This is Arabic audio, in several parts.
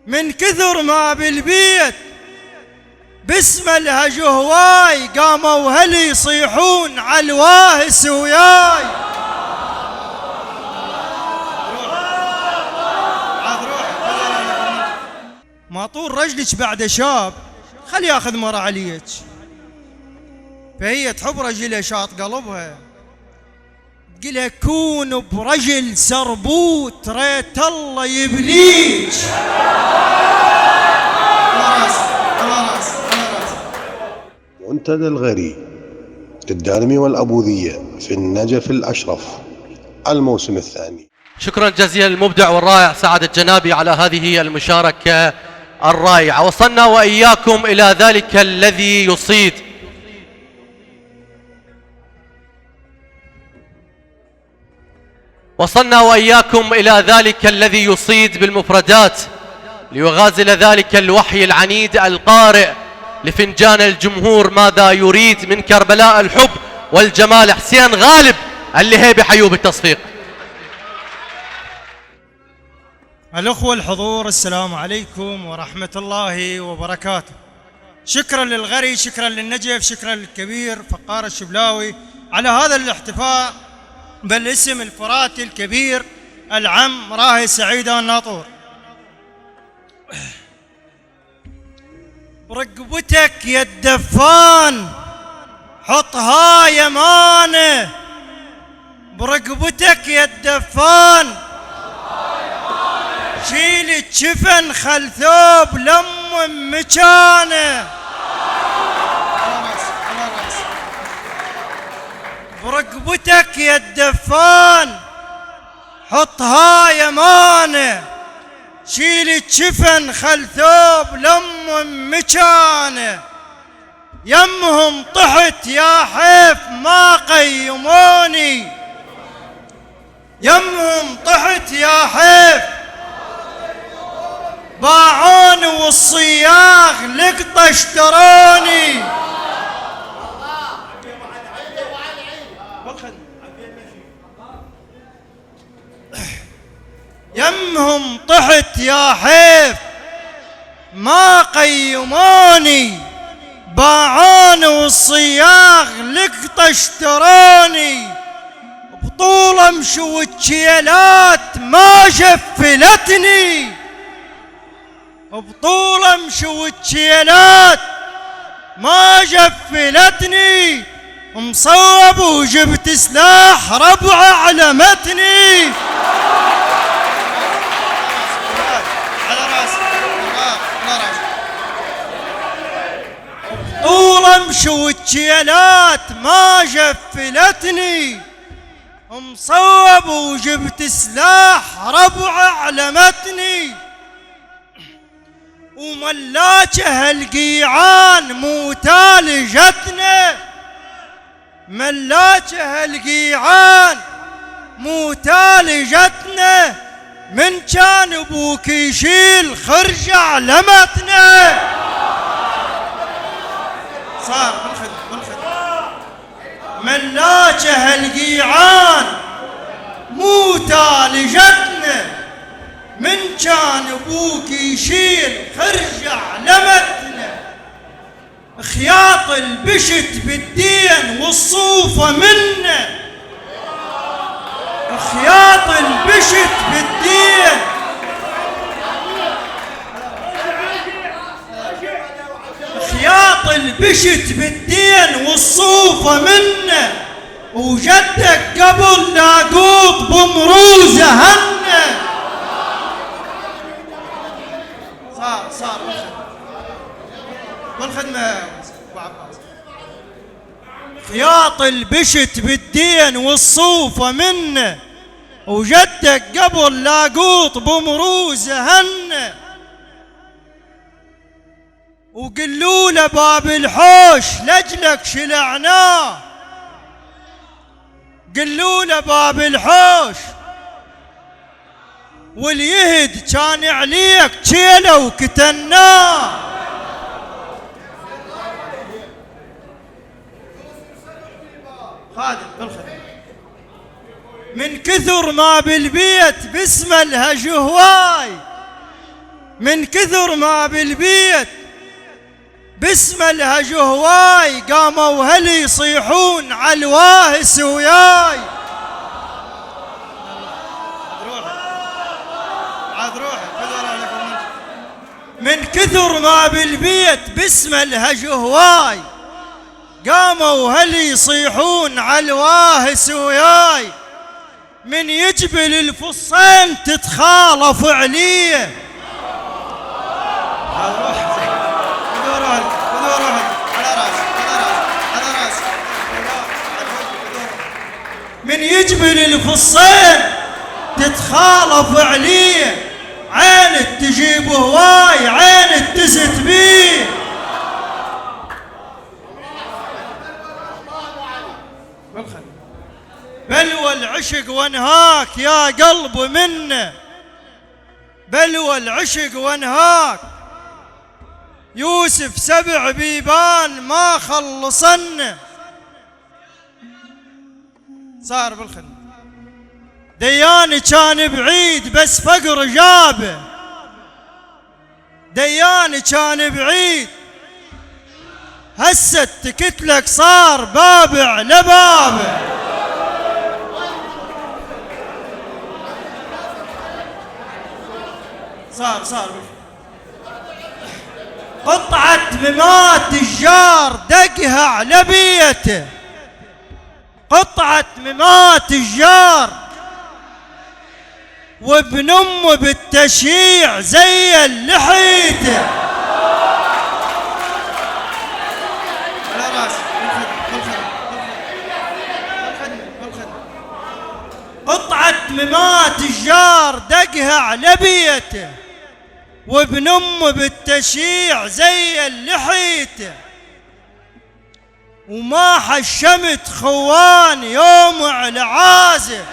من كثر ما بالبيت باسم الهج هواي قاموا هلي يصيحون عالواهس وياي. ما طول رجلك بعد شاب خل ياخذ مرة عليك، فهي تحب رجلها شاط قلبها، تقلها كون برجل سربوت ريت الله يبليك. منتدى الغري للدارمي والأبوذية في النجف الأشرف الموسم الثاني. شكرا جزيلا للمبدع والرائع سعادة جنابي على هذه المشاركة الرائعة. وصلنا وإياكم إلى ذلك الذي يصيد. وصلنا وإياكم إلى ذلك الذي يصيد بالمفردات ليغازل ذلك الوحي العنيد القارئ لفنجان الجمهور ماذا يريد من كربلاء الحب والجمال حسين غالب اللهيبي. حيوب التصفيق. الأخوة الحضور، السلام عليكم ورحمة الله وبركاته. شكرا للغري، شكرا للنجف، شكرا للكبير فقار الشبلاوي على هذا الاحتفاء بالاسم الفراتي الكبير العم راهي سعيدة الناطور. برقبتك يا الدفان حطها يمانه، برقبتك يا الدفان شيل الجفن خل ثوب لم مكانه. برقبتك يا الدفان حطها يمانه، شيل الجفن خل ثوب لم مكانه. يمهم طحت يا حيف ما قيموني، يمهم طحت يا حيف باعوني والصياغ لقطة اشتروني. يمهم طحت يا حيف ما قيموني، باعوني والصياغ لقطة اشتروني. بطولة مشو التشيلات ما شفلتني، بطولة مشو التشيلات ما شفلتني. مصوب وجبت سلاح ربع علمتني. بطولة مشو التشيلات ما شفلتني، مصوب وجبت سلاح ربع علمتني. وملاكه القيعان مو تالجتنا، ملاكه القيعان مو تالجتنا. من كان ابوك يشيل خرج علمتنا. صار بالخدمة ملاكه القيعان مو تالجتنا. من كان ابوك يشيل خرج علمتنا. خياط البشت بالدين والصوفة منا، خياط البشت بالدين خياط البشت بالدين والصوفة منا. وجدك قبل لاقوط بمروزه هنه. صار بالخدمة ابو عباس. خياط البشت بالدين والصوفة منه، وجدك قبل لاقوط بمروزه هنه. وقلوا له باب الحوش لجلك شلعناه، قلوا له باب الحوش واليهد كان عليك شيله وكتناه. خادم بالخدمة من كثر ما بالبيت باسم الهج هواي من كثر ما بالبيت باسم الهج هواي قاموا هل يصيحون على الواهس وياي. من كثر ما بالبيت باسم الهج هواي قاموا هل يصيحون على الواهس وياي. من يجبل الفصين تتخالف عليه. من يجبل الفصين تتخالف عليه. عين تجيب هواي عين تزت بيه. بلوى العشق وانهاك يا قلب منه. بلوى العشق وانهاك يوسف 7 بيبان ما خلصن. صار بالخدمة دياني كان بعيد بس فقر جابه. دياني كان بعيد هسه تكتلك صار بابع لبابه. صار قطعة ممات الجار دقها على بيته. قطعة ممات الجار وابن امه بالتشييع زي لحيته. على راسي قطعة ممات الجار دقها على بيته وابن امه بالتشييع زي لحيته. وما حشمت خوان يوم على عازه.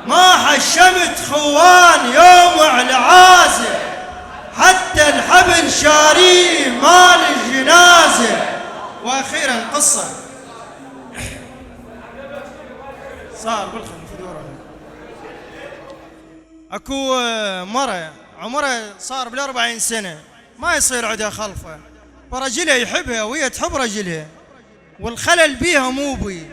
ما حشمت خوان يوم على عازه. حتى الحبل شاريه مال الجنازه. واخيرا قصه صار بالخلف دوره. اكو مرة عمرها صار بال40 سنة ما يصير عندها خلفة. فرجلها يحبها وهي تحب رجلها والخلل بيها مو بي.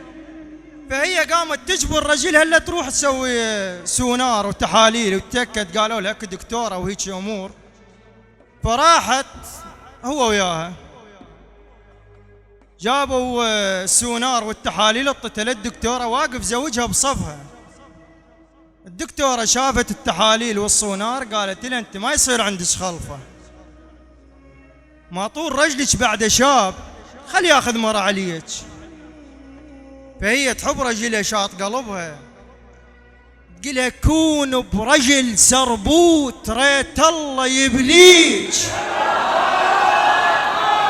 فهي قامت تجبر رجلها الا تروح تسوي سونار وتحاليل وتأكد. قالوا لها دكتورة وهيك امور. فراحت هو وياها جابوا السونار والتحاليل. اطت للدكتورة واقف زوجها بصفها. الدكتورة شافت التحاليل والسونار قالت لها انت ما يصير عندك خلفة. ما طول رجلك بعد شاب خلي ياخذ مرة عليك. فهي تحب رجلها شاط قلبها. تقلها كون برجل سربوت ريت الله يبليك.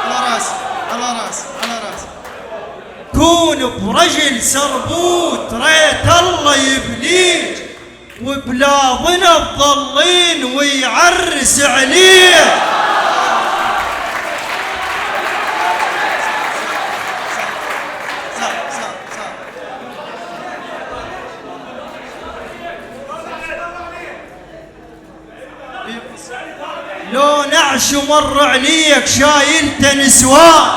على راسي على راسي على راسي. كون برجل سربوت ريت الله يبليك. وبلا ظنب ظلين ويعرس عليه. لو نعش مر عليك شايلته نسوان.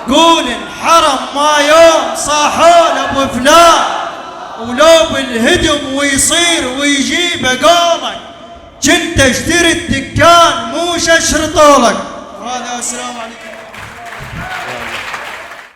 قول انحرم ما يوم صاحول ابو فلان. ولو بالهدم ويصير ويجيب قولك كنت اشتري الدكان مو اشرطولك. وهذا السلام عليكم.